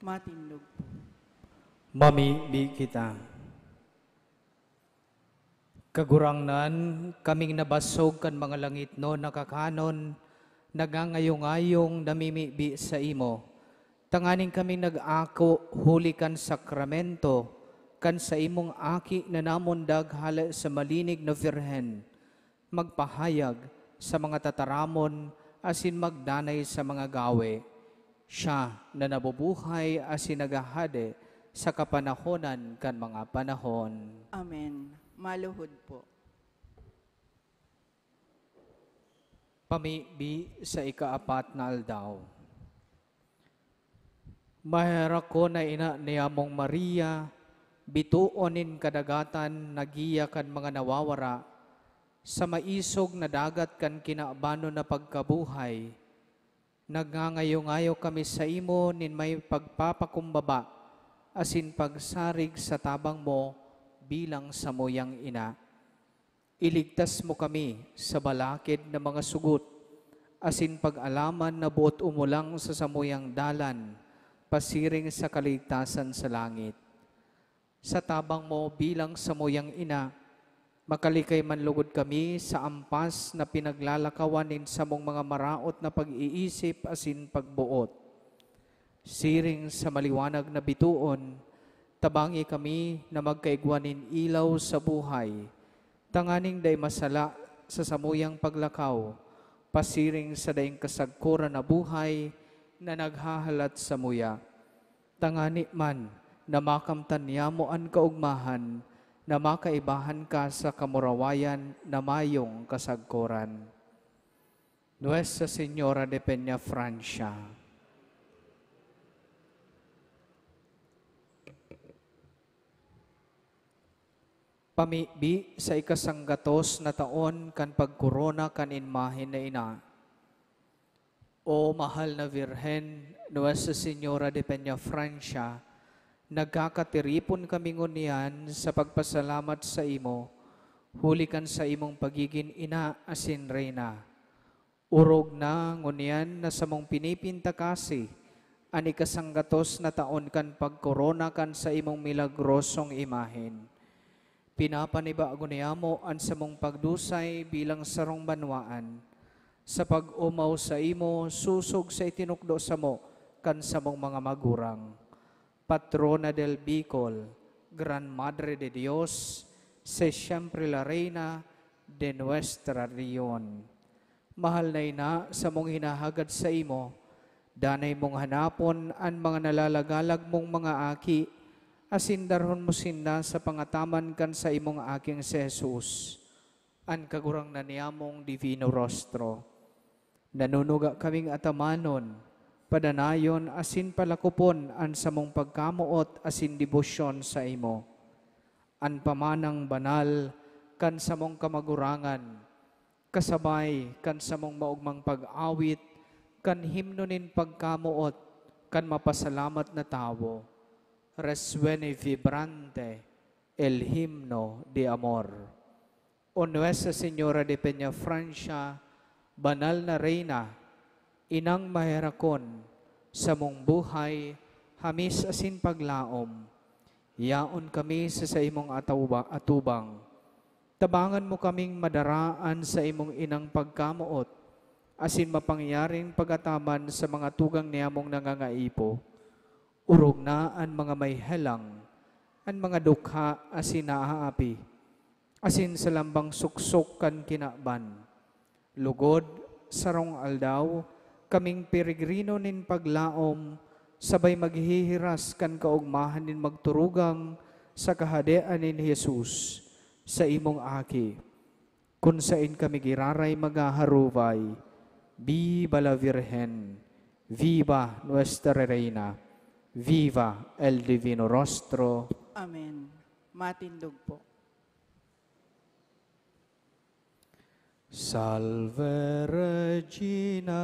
Matindog po. Mamibi kita. Kagurangnan, kaming nabasog kan mga langit no nakakanon, nagangayong-ayong namimibi sa imo. Tanganing kaming nag-ako, huli kan sakramento, kan sa imong aki na namundag hala sa malinig na virhen. Magpahayag sa mga tataramon, asin magdanay sa mga gawe. Siya na nabubuhay asin nagahade sa kapanahonan kan mga panahon. Amen. Maluhod po. Pamibi sa ikaapat na aldaw. Mahera ko na ina niyamong Maria, bituonin kadagatan nagiya kan mga nawawara, sa maisog na dagat kan kinaabano na pagkabuhay. Nagngangayo-ngayo kami sa imo nin may pagpapakumbaba, asin pagsarig sa tabang mo bilang samuyang ina. Iligtas mo kami sa balakid na mga sugot, asin pag-alaman na buot umulang sa samuyang dalan, pasiring sa kaligtasan sa langit. Sa tabang mo bilang samuyang ina, makalikay manlugod kami sa ampas na pinaglalakawanin sa mong mga maraot na pag-iisip asin pagbuot. Siring sa maliwanag na bituon, tabangi kami na magkaigwanin ilaw sa buhay, tanganing day masala sa samuyang paglakaw, pasiring sa daing kasagkuran na buhay na naghahalat sa muya. Tangani man na makamtan niya mo ang kaugmahan, na makaibahan ka sa kamurawayan na mayong kasagkuran. Nuestra Señora de Peña Francia. Pamibi sa ikasanggatos na taon kan pagkorona kan inmahin na ina. O mahal na Virhen, Nuestra Señora de Peña Francia, nagkakatiripon kami ngunyan sa pagpasalamat sa imo, hulikan sa imong pagiging ina asin reyna. Urog na ngunyan na sa mong pinipinta kasi, ang ikasanggatos na taon kan pagkorona kan sa imong milagrosong imahen. Pinapanibago niya mo ang sa mong pagdusay bilang sarong banwaan. Sa pag-umaw sa imo, susog sa itinukdo sa mo, kan sa mong mga magurang. Patrona del Bicol, Gran Madre de Dios, se siempre la Reina de nuestra Rion. Mahal na ina sa mong hinahagad sa imo, danay mong hanapon ang mga nalalagalag mong mga aki, asin darhon mo sinda sa pangataman kan sa imong aking si Jesus, an kagurang na niyamong divino rostro. Nanunuga kaming atamanon, padanayon asin palakupon an sa mong pagkamuot asin debosyon sa imo. An pamanang banal kan sa mong kamagurangan, kasabay kan sa mong maugmang pag-awit, kan himnonin pagkamuot, kan mapasalamat na tawo. Resuene vibrante el himno de amor. O Nuestra Señora de Peña Francia, banal na reyna, inang maherakon, sa mong buhay, hamis asin paglaom, yaon kami sa imong atubang. Tabangan mo kaming madaraan sa imong inang pagkamuot, asin mapangyaring pagataman sa mga tugang niyamong nangangaipo. Urog na ang mga may helang, ang mga dukha asin naaapi, asin sa lambang suksok kan kinaban. Lugod, sarong aldaw, kaming peregrino nin paglaom, sabay maghihiras kan kaugmahan nin magturugang sa kahadean nin Jesus sa imong aki. Kung sain kami giraray magaharubay, Viva la Virgen, Viva Nuestra Reina, Viva el Divino Rostro. Amen. Matindog po. Salve Regina.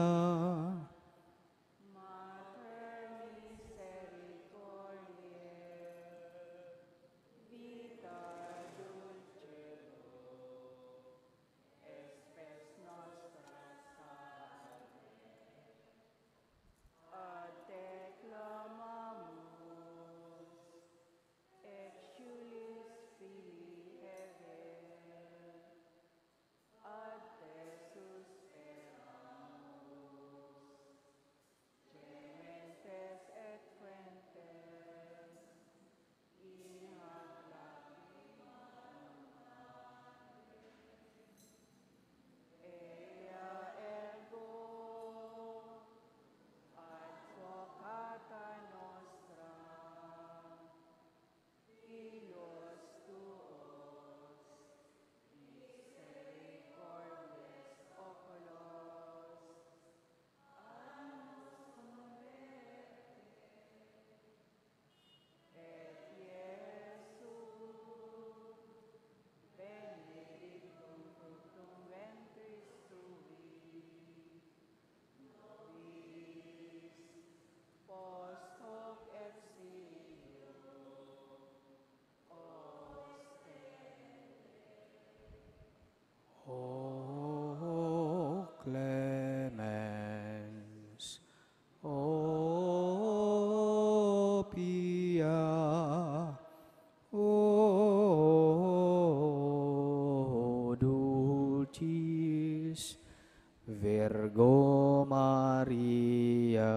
Virgo Maria,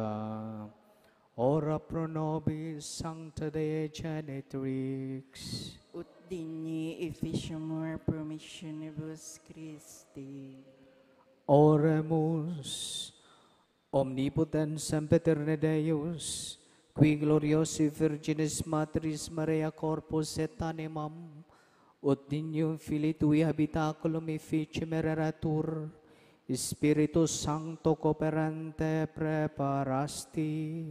ora pro nobis sancta Dei genitrix, Ut digni efficiamur promissionibus Christi. oremus, omnipotens sempiterne Deus, qui gloriosi Virginis Matrice Maria corpus et animam, ut dignum Filii Tui habitaculum efficiem ereratur, Spiritus Sancto cooperante preparasti,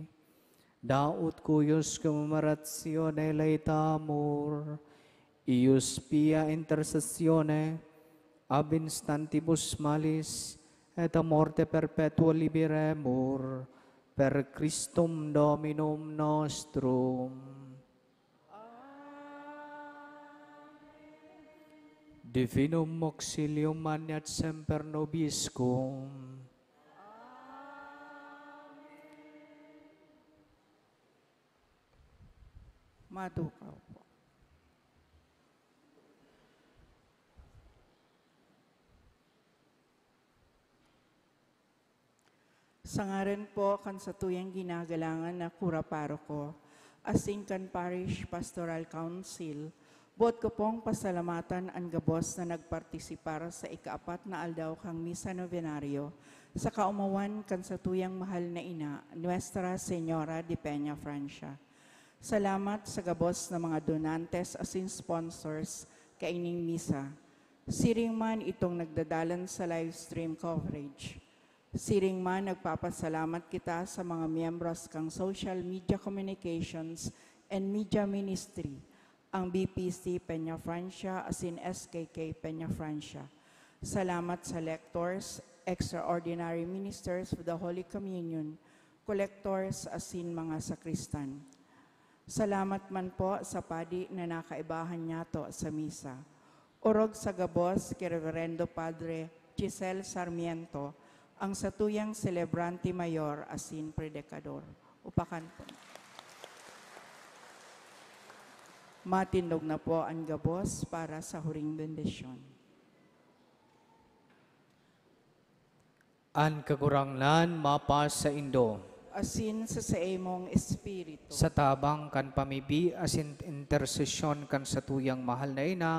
daut cuius commemoratione laetamur, ius pia intercessione, ab instantibus malis, et a morte perpetua liberemur, per Christum Dominum nostrum. Divinum auxilium maniat semper nobiscum. Madukaw po. Sa ngaran po kan sa tuyang ginagalangan na kura paroko, asin kan Parish Pastoral Council, buot ko pong pasalamatan ang gabos na nagpartisipar sa ikaapat na aldaw kang Misa Novenario sa kaumawan kan sa tuyang mahal na ina, Nuestra Señora de Peña Francia. Salamat sa gabos na mga donantes asin sponsors kaining misa. Siring man itong nagdadalan sa live stream coverage. Siring man nagpapasalamat kita sa mga miyembros kang Social Media Communications and Media Ministry, ang BPC Peña Francia asin SKK Peña Francia. Salamat sa lectors, extraordinary ministers of the Holy Communion, collectors asin mga sakristan. Salamat man po sa padi na nakaibahan niya to sa misa. Orog sa gabos kay Reverendo Padre Giselle Sarmiento, ang satuyang celebrante mayor asin predicador. Upakan po. Matindog na po ang gabos para sa huring bendisyon. An kagurangnan mapas sa Indo, Asin sa saimong espiritu. sa tabang kan pamibi asin intersesyon kan sa tuyang mahal na ina,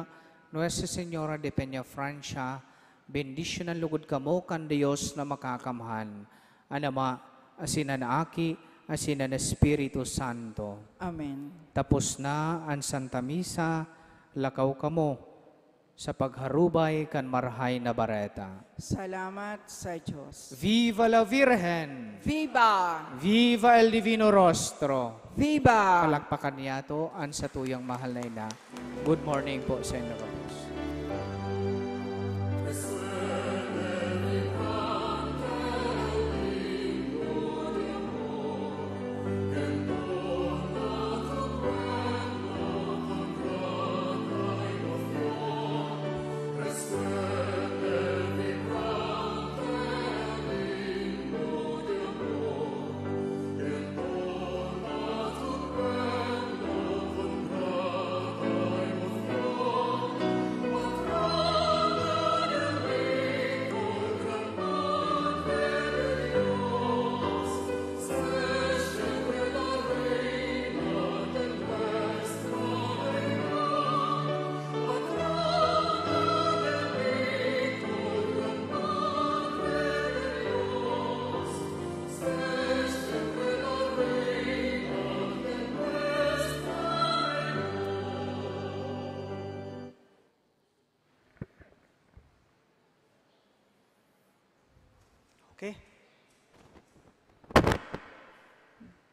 Nuestra Señora de Peña Francia, bendisyon ang lugod kamo kan Diyos na makakamhan, anama asin anaaki, asin ang Espiritu Santo. Amen. Tapos na ang Santa Misa, lakaw kamo sa pagharubay kan marhay na bareta. Salamat sa Diyos. Viva la Virgen! Viva! Viva el Divino Rostro! Viva! Palakpakan niya to ang sa tuyang mahal na ina. Good morning po sa inyo, kapos.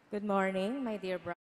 Good morning, my dear brothers.